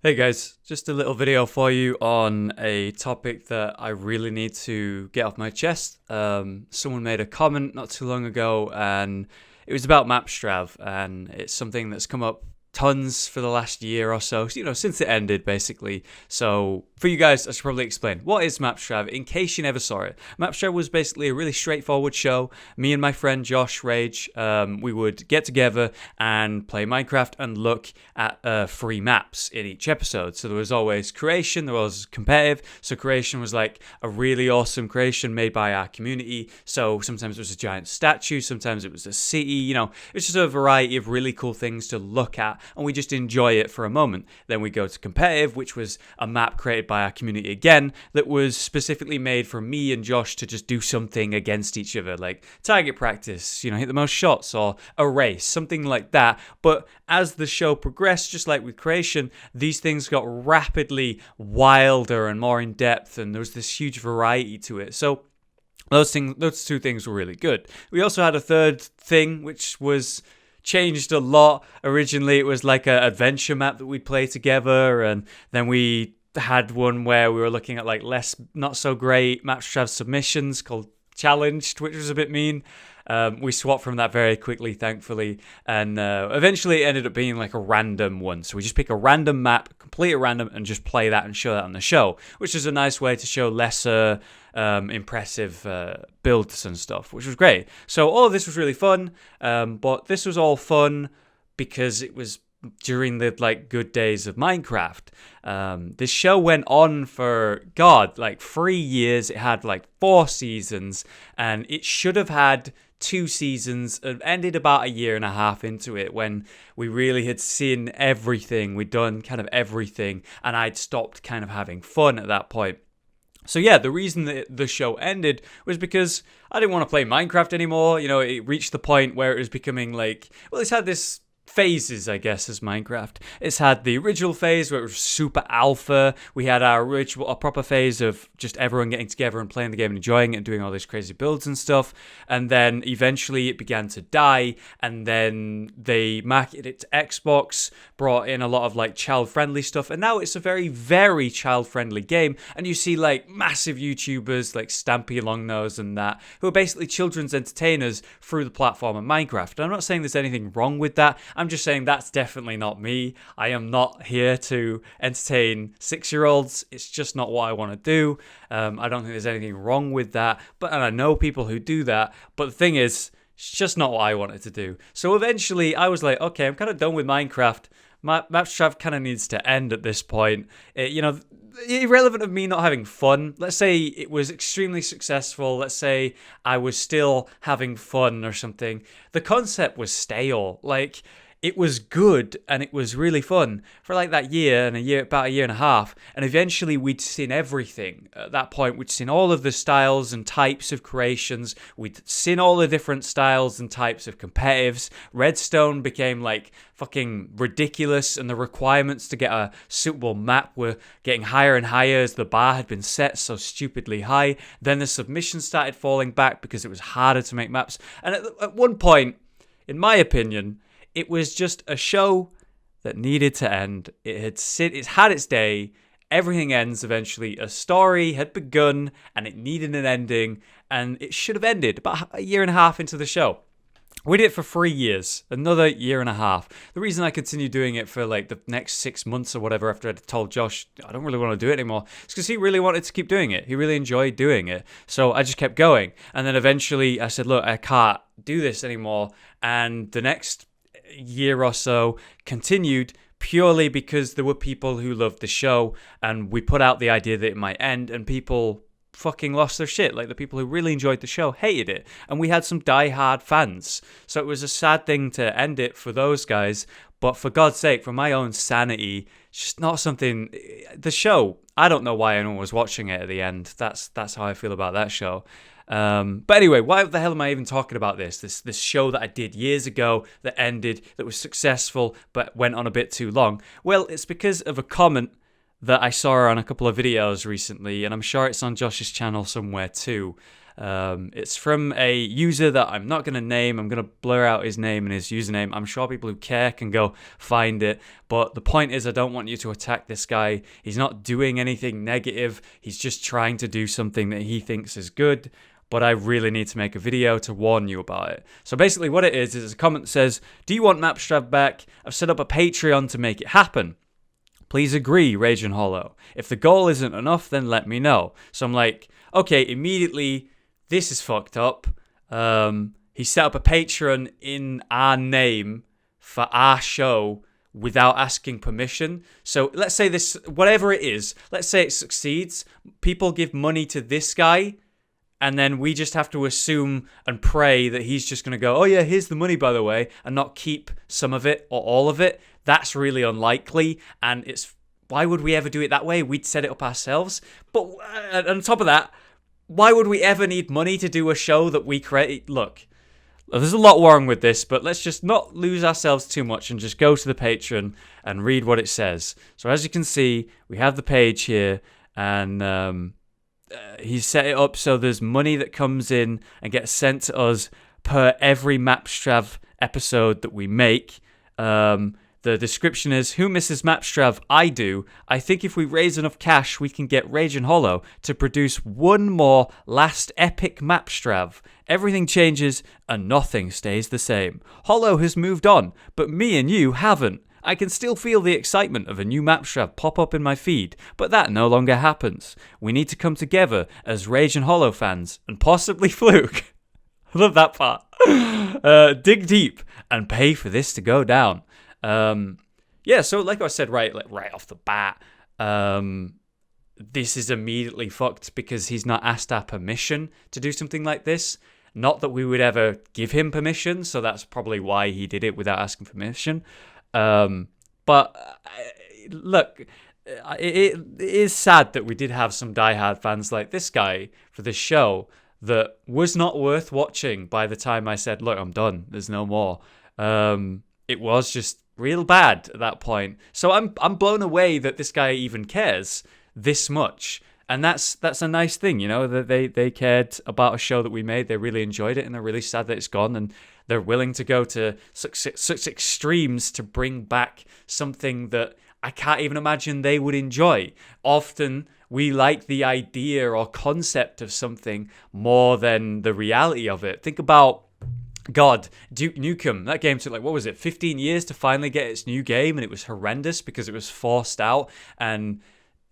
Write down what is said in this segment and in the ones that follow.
Hey guys, just a little video for you on a topic that I really need to get off my chest. Someone made a comment not too long ago and it was about Mapstrav, and it's something that's come up tons for the last year or so, since it ended basically. So for you guys, I should probably explain, what is Mapstrav in case you never saw it. Mapstrav was basically a really straightforward show. Me and my friend Josh Rage, we would get together and play Minecraft and look at free maps in each episode. So there was always creation, there was competitive. So creation was like a really awesome creation made by our community. So sometimes it was a giant statue, sometimes it was a city, it's just a variety of really cool things to look at, and we just enjoy it for a moment. Then we go to competitive, which was a map created by our community again that was specifically made for me and Josh to just do something against each other, like target practice, hit the most shots, or a race, something like that. But as the show progressed, just like with creation, these things got rapidly wilder and more in depth, and there was this huge variety to it. So those two things were really good. We also had a third thing, which was changed a lot. Originally, it was like an adventure map that we'd play together, and then we had one where we were looking at like not so great Mapstrav submissions called Challenged, which was a bit mean. We swapped from that very quickly, thankfully, and eventually it ended up being like a random one. So we just pick a random map, complete at random, and just play that and show that on the show, which is a nice way to show lesser impressive builds and stuff, which was great. So all of this was really fun, but this was all fun because it was during the good days of Minecraft. This show went on for 3 years. It had 4 seasons, and it should have had 2 seasons. It ended about a year and a half into it when we really had seen everything. We'd done kind of everything, and I'd stopped kind of having fun at that point. So yeah, the reason that the show ended was because I didn't want to play Minecraft anymore. It reached the point where it was becoming it's had this phases, I guess, as Minecraft. It's had the original phase where it was super alpha. We had our proper phase of just everyone getting together and playing the game and enjoying it and doing all these crazy builds and stuff. And then eventually it began to die, and then they marketed it to Xbox, brought in a lot of child-friendly stuff, and now it's a very, very child-friendly game. And you see massive YouTubers like Stampy Longnose and that, who are basically children's entertainers through the platform of Minecraft. And I'm not saying there's anything wrong with that. I'm just saying that's definitely not me. I am not here to entertain 6-year-olds. It's just not what I want to do. I don't think there's anything wrong with that. And I know people who do that. But the thing is, it's just not what I wanted to do. So eventually I was like, okay, I'm kind of done with Minecraft. Mapstrav kind of needs to end at this point. Irrelevant of me not having fun. Let's say it was extremely successful. Let's say I was still having fun or something. The concept was stale. It was good and it was really fun for that year and about a year and a half. And eventually we'd seen everything. At that point, we'd seen all of the styles and types of creations. We'd seen all the different styles and types of competitives. Redstone became fucking ridiculous, and the requirements to get a suitable map were getting higher and higher as the bar had been set so stupidly high. Then the submissions started falling back because it was harder to make maps. And at one point, in my opinion, it was just a show that needed to end. It's had its day. Everything ends eventually. A story had begun and it needed an ending, and it should have ended about a year and a half into the show. We did it for 3 years, another year and a half. The reason I continued doing it for the next 6 months or whatever after I'd told Josh I don't really want to do it anymore, is because he really wanted to keep doing it. He really enjoyed doing it. So I just kept going. And then eventually I said, look, I can't do this anymore. And the next year or so continued purely because there were people who loved the show, and we put out the idea that it might end, and people fucking lost their shit. The people who really enjoyed the show hated it, and we had some die-hard fans. So it was a sad thing to end it for those guys, but for God's sake, for my own sanity, it's just not something. The show, I don't know why anyone was watching it at the end. That's how I feel about that show. But anyway, why the hell am I even talking about this show that I did years ago that ended, that was successful but went on a bit too long? Well, it's because of a comment that I saw on a couple of videos recently, and I'm sure it's on Josh's channel somewhere too. It's from a user that I'm not going to name. I'm going to blur out his name and his username. I'm sure people who care can go find it. But the point is, I don't want you to attack this guy. He's not doing anything negative. He's just trying to do something that he thinks is good. But I really need to make a video to warn you about it. So basically what it is a comment that says, do you want Mapstra back? I've set up a Patreon to make it happen. Please agree, Generationhollow. If the goal isn't enough, then let me know. So I'm like, okay, immediately, this is fucked up. He set up a Patreon in our name for our show without asking permission. So let's say this, whatever it is, let's say it succeeds. People give money to this guy, and then we just have to assume and pray that he's just going to go, oh yeah, here's the money, by the way, and not keep some of it or all of it. That's really unlikely. And why would we ever do it that way? We'd set it up ourselves. But on top of that, why would we ever need money to do a show that we create? Look, there's a lot wrong with this, but let's just not lose ourselves too much and just go to the Patreon and read what it says. So as you can see, we have the page here, and he's set it up so there's money that comes in and gets sent to us per every Mapstrav episode that we make. The description is, who misses Mapstrav? I do. I think if we raise enough cash, we can get Generationhollow to produce one more last epic Mapstrav. Everything changes and nothing stays the same. Hollow has moved on, but me and you haven't. I can still feel the excitement of a new Mapstra pop up in my feed, but that no longer happens. We need to come together as Generationhollow fans, and possibly Fluke. I love that part. Dig deep and pay for this to go down. Yeah, so like I said right off the bat, this is immediately fucked because he's not asked our permission to do something like this. Not that we would ever give him permission, so that's probably why he did it without asking permission. But look, it is sad that we did have some diehard fans like this guy for this show that was not worth watching by the time I said, look, I'm done. There's no more. It was just real bad at that point. So I'm blown away that this guy even cares this much. And that's a nice thing, you know, that they cared about a show that we made. They really enjoyed it, and they're really sad that it's gone. And they're willing to go to such extremes to bring back something that I can't even imagine they would enjoy. Often we like the idea or concept of something more than the reality of it. Think about Duke Nukem. That game took 15 years to finally get its new game, and it was horrendous because it was forced out and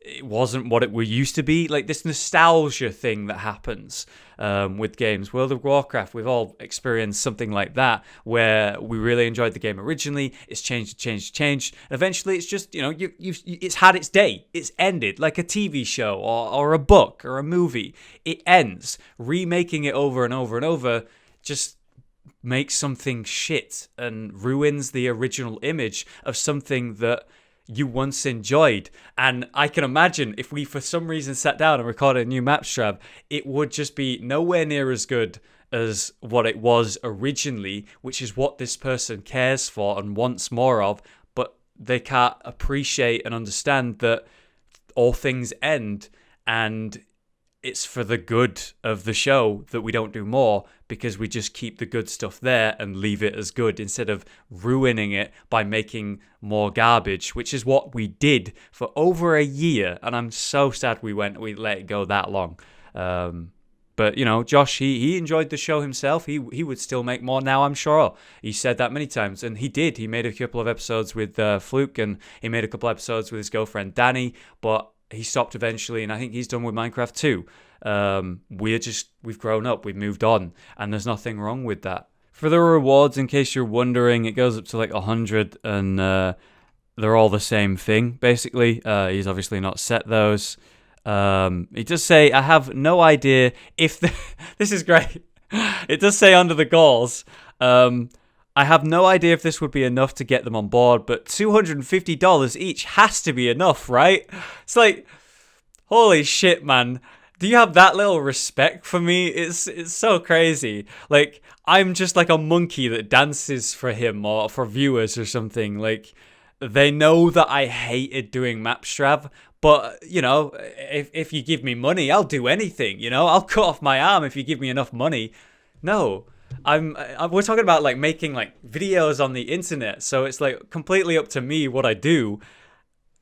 it wasn't what it used to be. Like this nostalgia thing that happens with games. World of Warcraft, we've all experienced something like that where we really enjoyed the game originally. It's changed. And eventually it's just, it's had its day. It's ended, like a TV show or a book or a movie. It ends. Remaking it over and over and over just makes something shit and ruins the original image of something that you once enjoyed. And I can imagine if we for some reason sat down and recorded a new Mapstra, it would just be nowhere near as good as what it was originally, which is what this person cares for and wants more of, but they can't appreciate and understand that all things end, and it's for the good of the show that we don't do more, because we just keep the good stuff there and leave it as good instead of ruining it by making more garbage, which is what we did for over a year. And I'm so sad we let it go that long. But, Josh, he enjoyed the show himself. He would still make more now, I'm sure. He said that many times, and he did. He made a couple of episodes with Fluke, and he made a couple of episodes with his girlfriend, Danny, but he stopped eventually, and I think he's done with Minecraft too. We've grown up, we've moved on, and there's nothing wrong with that. For the rewards, in case you're wondering, it goes up to 100, and they're all the same thing, basically. He's obviously not set those. It does say, I have no idea if... This is great. It does say under the goals, I have no idea if this would be enough to get them on board, but $250 each has to be enough, right? It's like, holy shit, man. Do you have that little respect for me? It's so crazy. Like, I'm just like a monkey that dances for him or for viewers or something. Like, They know that I hated doing Mapstrav, but, you know, if you give me money, I'll do anything, you know? I'll cut off my arm if you give me enough money. No, we're talking about, like, making, like, videos on the internet, so it's, like, completely up to me what I do.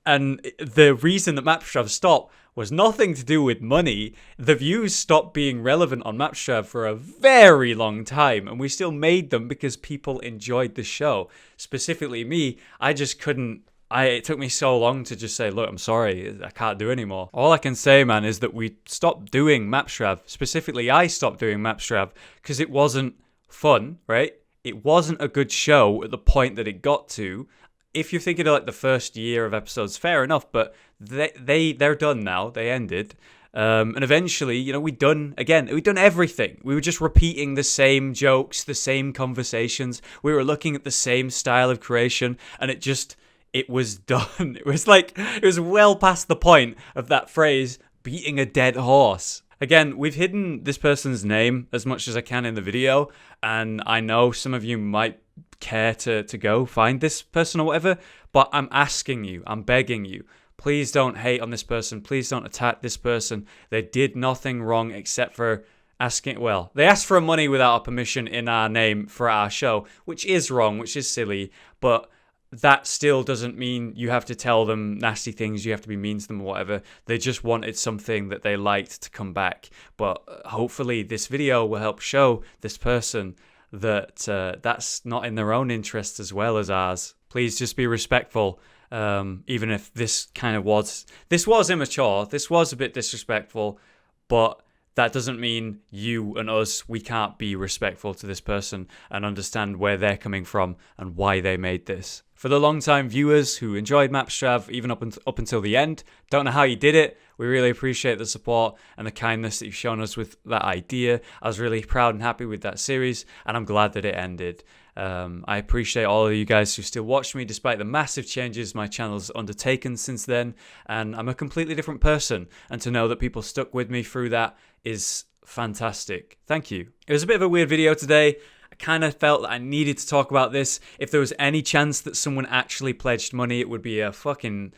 And the reason that Mapstrav stopped was nothing to do with money. The views stopped being relevant on Mapstrav for a very long time, and we still made them because people enjoyed the show. Specifically me, I just couldn't. It took me so long to just say, look, I'm sorry, I can't do anymore. All I can say, man, is that we stopped doing Mapstrav. Specifically, I stopped doing Mapstrav because it wasn't fun, right? It wasn't a good show at the point that it got to. If you're thinking of like the first year of episodes, fair enough, but they're done now. They ended. And eventually, you know, we'd done everything. We were just repeating the same jokes, the same conversations. We were looking at the same style of creation, and it was done. It was well past the point of that phrase, beating a dead horse. Again, we've hidden this person's name as much as I can in the video, and I know some of you might care to go find this person or whatever, but I'm asking you, I'm begging you, please don't hate on this person, please don't attack this person. They did nothing wrong except for they asked for money without our permission in our name for our show, which is wrong, which is silly, but that still doesn't mean you have to tell them nasty things, you have to be mean to them or whatever. They just wanted something that they liked to come back. But hopefully this video will help show this person that that's not in their own interest as well as ours. Please just be respectful, even if this was immature, this was a bit disrespectful, but that doesn't mean you and us, we can't be respectful to this person and understand where they're coming from and why they made this. For the long-time viewers who enjoyed Mapstrav even up until the end, don't know how you did it. We really appreciate the support and the kindness that you've shown us with that idea. I was really proud and happy with that series, and I'm glad that it ended. I appreciate all of you guys who still watch me despite the massive changes my channel's undertaken since then, and I'm a completely different person, and to know that people stuck with me through that is fantastic. Thank you. It was a bit of a weird video today. I kind of felt that I needed to talk about this. If there was any chance that someone actually pledged money, it would be a fucking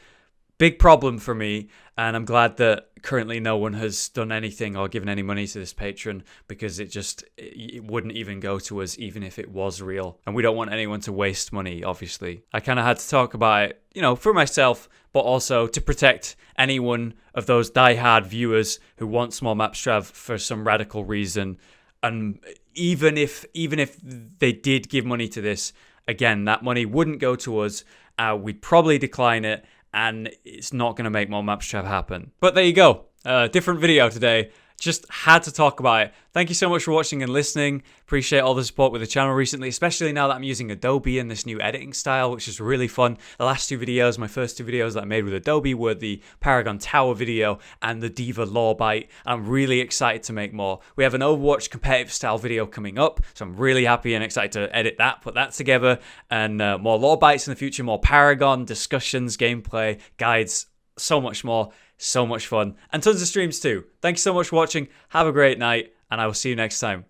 big problem for me, and I'm glad that currently no one has done anything or given any money to this patron, because it wouldn't even go to us even if it was real, and we don't want anyone to waste money, obviously. I kind of had to talk about it, you know, for myself, but also to protect anyone of those die-hard viewers who want small Mapstrav for some radical reason. And even if they did give money to this, again, that money wouldn't go to us. We'd probably decline it, and it's not going to make more Mapstrav happen. But there you go. Different video today. Just had to talk about it. Thank you so much for watching and listening. Appreciate all the support with the channel recently, especially now that I'm using Adobe and this new editing style, which is really fun. The last two videos, my first two videos that I made with Adobe, were the Paragon Tower video and the Diva Law Bite. I'm really excited to make more. We have an Overwatch competitive style video coming up, so I'm really happy and excited to edit that, put that together, and more Law Bites in the future, more Paragon discussions, gameplay, guides, so much more. So much fun, and tons of streams too. Thanks so much for watching. Have a great night, and I will see you next time.